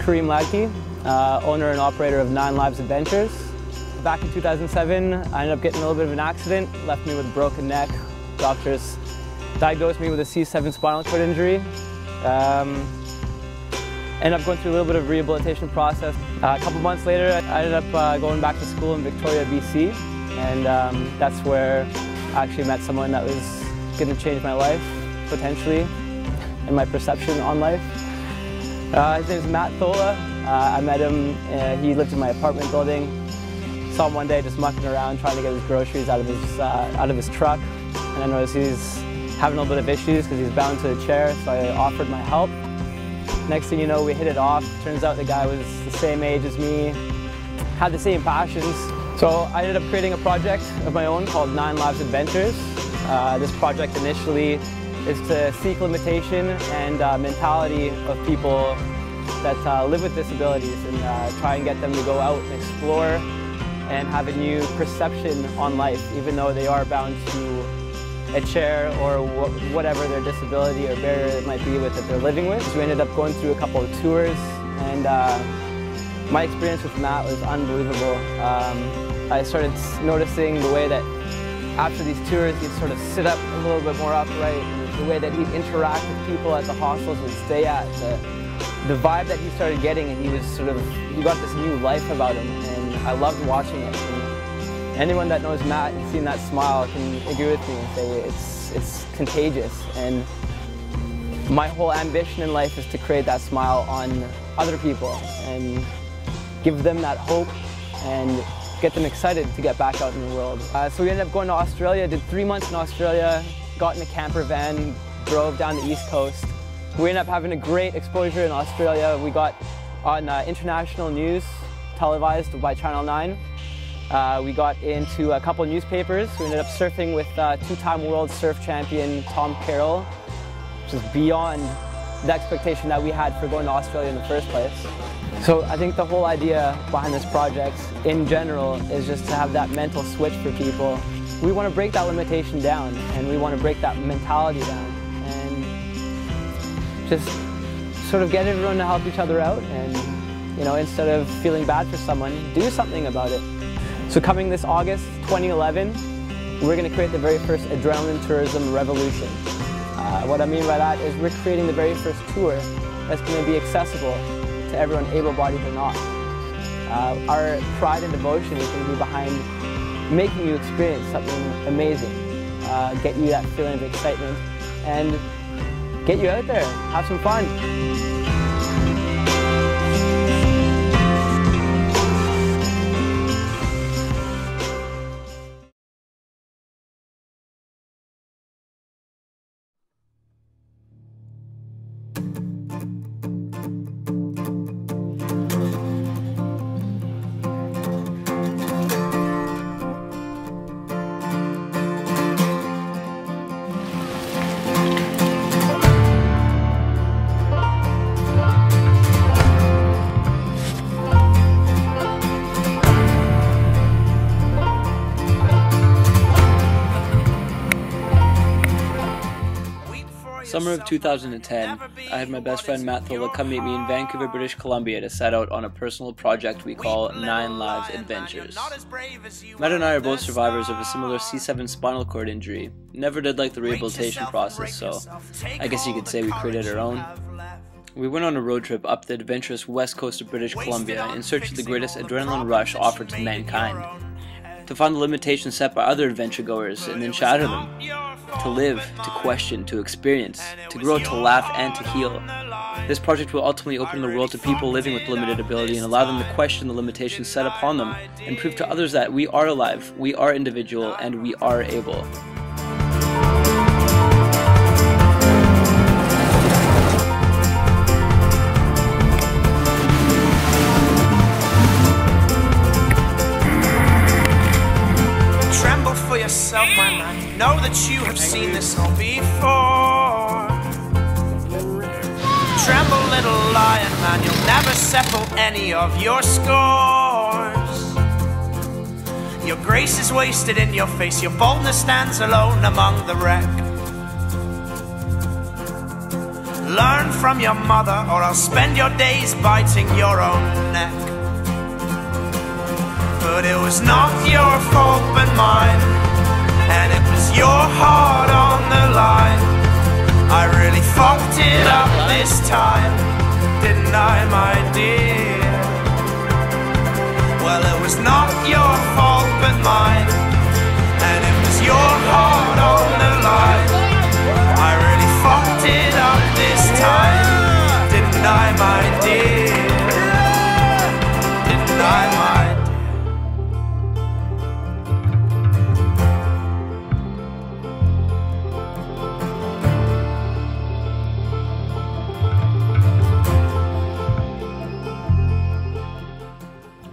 Owner and operator of 9Lives Adventures. Back in 2007, I ended up getting a little bit of an accident, left me with a broken neck. Doctors diagnosed me with a C7 spinal cord injury. Ended up going through a little bit of rehabilitation process. A couple months later, I ended up going back to school in Victoria, BC, and that's where I actually met someone that was going to change my life, potentially, and my perception on life. His name is Matt Thola. I met him, he lived in my apartment building. Saw him one day just mucking around trying to get his groceries out of his truck. And I noticed he's having a little bit of issues because he's bound to a chair, so I offered my help. Next thing you know, we hit it off. Turns out the guy was the same age as me, had the same passions. So I ended up creating a project of my own called 9Lives Adventures. This project initially is to seek limitation and mentality of people that live with disabilities and try and get them to go out and explore and have a new perception on life, even though they are bound to a chair or whatever their disability or barrier it might be with that they're living with. So we ended up going through a couple of tours, and my experience with Matt was unbelievable. I started noticing the way that after these tours he'd sort of sit up a little bit more upright, and the way that he'd interact with people at the hostels we'd stay at, the vibe that he started getting, and he got this new life about him, and I loved watching it. And anyone that knows Matt and seen that smile can agree with me and say it's contagious. And my whole ambition in life is to create that smile on other people and give them that hope and get them excited to get back out in the world. So we ended up going to Australia, did 3 months in Australia, got in a camper van, drove down the East Coast. We ended up having a great exposure in Australia. We got on international news, televised by Channel 9. We got into a couple of newspapers. We ended up surfing with two-time world surf champion Tom Carroll, which is beyond the expectation that we had for going to Australia in the first place. So I think the whole idea behind this project in general is just to have that mental switch for people. We want to break that limitation down, and we want to break that mentality down, and just sort of get everyone to help each other out, and instead of feeling bad for someone, do something about it. So coming this August 2011, we're going to create the very first adrenaline tourism revolution. What I mean by that is we're creating the very first tour that's going to be accessible to everyone, able-bodied or not. Our pride and devotion is going to be behind making you experience something amazing, get you that feeling of excitement, and get you out there, have some fun. Summer of 2010, I had my best friend Matt Thola come meet me in Vancouver, British Columbia to set out on a personal project we call 9Lives Adventures. Matt and I are both survivors of a similar C7 spinal cord injury. Never did like the rehabilitation process, so I guess you could say we created our own. We went on a road trip up the adventurous west coast of British Columbia in search of the greatest adrenaline rush offered to mankind. To find the limitations set by other adventure goers and then shatter them. To live, to question, to experience, to grow, to laugh, and to heal. This project will ultimately open the world to people living with limited ability and allow them to question the limitations set upon them and prove to others that we are alive, we are individual, and we are able. Yourself, my man, know that you have seen this all before. Tremble, little lion man, you'll never settle any of your scores. Your grace is wasted in your face, your boldness stands alone among the wreck. Learn from your mother, or I'll spend your days biting your own neck. But it was not your fault but mine, and it was your heart on the line. I really fucked it up this time, didn't I, my dear? Well, it was not your fault but mine, and it was your heart on the line. I really fucked it up this time, didn't I, my dear? Didn't I, my dear?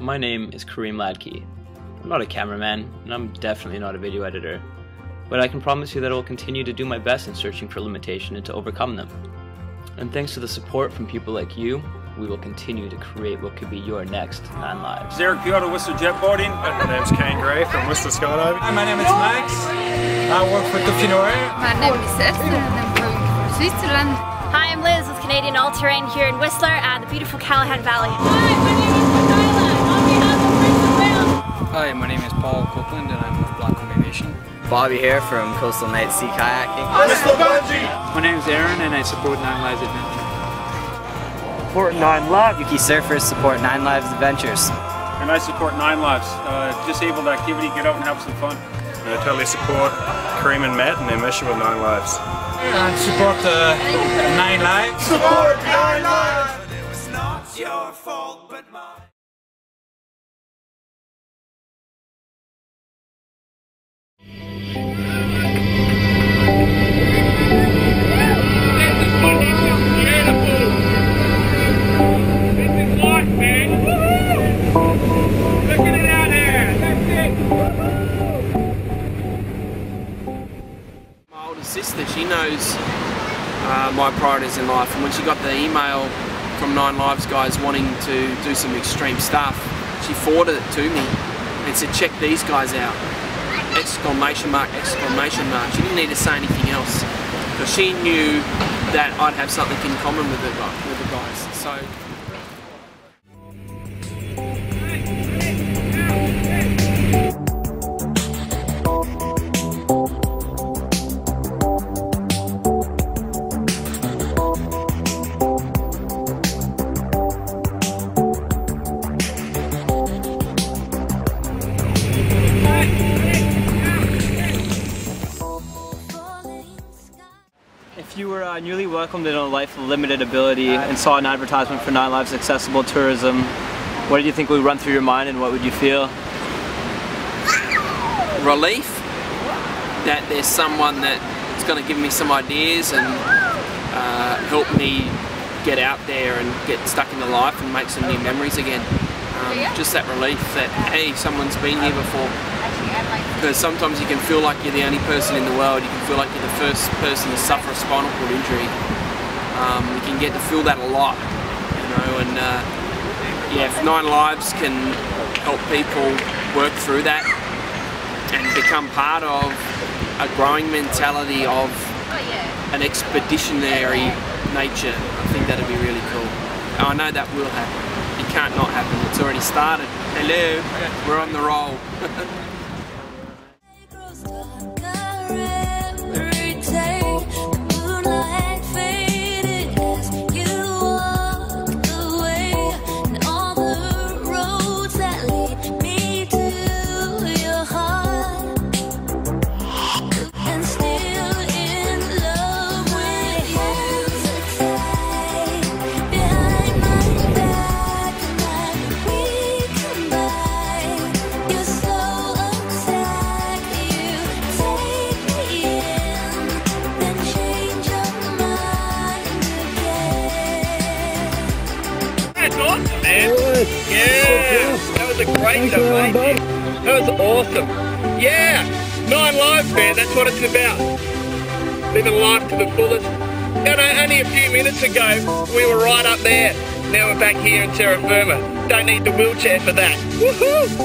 My name is Kareem Ladke. I'm not a cameraman, and I'm definitely not a video editor, but I can promise you that I will continue to do my best in searching for limitation and to overcome them. And thanks to the support from people like you, we will continue to create what could be your next 9Lives. Derek Piotr, Whistler Jetboarding. My name's Kane Gray from Whistler Skydiving. Hi, my name is Max. I work for Tuffinore. My name is Esther and I'm from Switzerland. Hi, I'm Liz with Canadian All Terrain here in Whistler at the beautiful Callahan Valley. Hi, my name is Michaela. On behalf of Bristol Rail. Hi, my name is Paul Copeland and I'm with Black Aviation. Bobby here from Coastal Night Sea Kayaking. My name is Aaron and I support 9Lives Adventures. Support 9Lives. Yuki Surfers support 9Lives Adventures. And I support 9Lives. Disabled activity, get out and have some fun. I totally support Kareem and Matt and their mission with 9Lives. And support 9Lives. Support 9Lives! But it was not your fault but mine. Sister, she knows my priorities in life, and when she got the email from 9Lives guys wanting to do some extreme stuff, she forwarded it to me and said, check these guys out, exclamation mark, exclamation mark. She didn't need to say anything else, but she knew that I'd have something in common with the guys. So. If you were newly welcomed in a life of limited ability and saw an advertisement for 9Lives Accessible Tourism, what did you think would run through your mind and what would you feel? Relief that there's someone that's going to give me some ideas and help me get out there and get stuck into life and make some new memories again. Just that relief that, hey, someone's been here before. Because sometimes you can feel like you're the only person in the world, you can feel like you're the first person to suffer a spinal cord injury. You can get to feel that a lot, you know, and yeah, if 9Lives can help people work through that and become part of a growing mentality of an expeditionary nature, I think that'd be really cool. I know that will happen. It can't not happen. It's already started. Hello, we're on the roll. Yeah, that was a great show, mate. That was awesome. Yeah, 9Lives, man, that's what it's about. Living life to the fullest. You know, only a few minutes ago, we were right up there. Now we're back here in terra firma. Don't need the wheelchair for that. Woohoo!